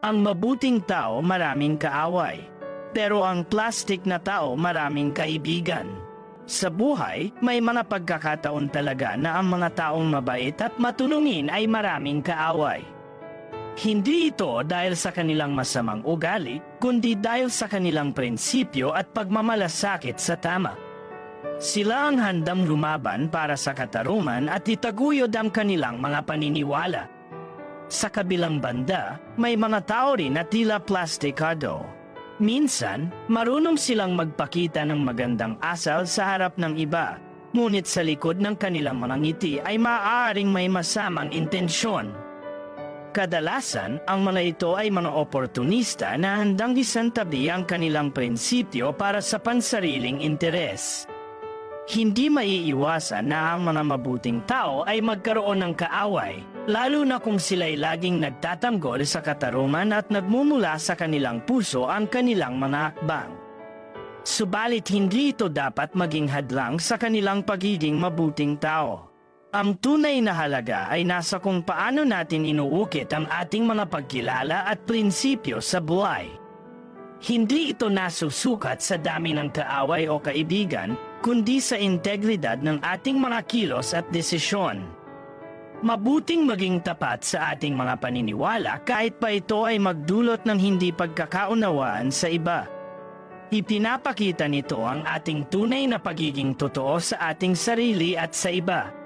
Ang mabuting tao maraming kaaway, pero ang plastic na tao maraming kaibigan. Sa buhay, may mga pagkakataon talaga na ang mga taong mabait at matulungin ay maraming kaaway. Hindi ito dahil sa kanilang masamang ugali, kundi dahil sa kanilang prinsipyo at pagmamalasakit sa tama. Sila ang handang lumaban para sa katarungan at itaguyod ang kanilang mga paniniwala. Sa kabilang banda, may mga tao rin na tila plastikado. Minsan, marunong silang magpakita ng magandang asal sa harap ng iba, ngunit sa likod ng kanilang mga ngiti ay maaaring may masamang intensyon. Kadalasan, ang mga ito ay mga oportunista na handang isantabi ang kanilang prinsipyo para sa pansariling interes. Hindi maiiwasan na ang mga mabuting tao ay magkaroon ng kaaway, lalo na kung sila'y laging nagtatanggol sa katarungan at nagmumula sa kanilang puso ang kanilang mga hakbang. Subalit hindi ito dapat maging hadlang sa kanilang pagiging mabuting tao. Ang tunay na halaga ay nasa kung paano natin inuukit ang ating mga pagkilala at prinsipyo sa buhay. Hindi ito nasusukat sa dami ng kaaway o kaibigan, kundi sa integridad ng ating mga kilos at desisyon. Mabuting maging tapat sa ating mga paniniwala kahit pa ito ay magdulot ng hindi pagkakaunawaan sa iba. Ipinapakita nito ang ating tunay na pagiging totoo sa ating sarili at sa iba.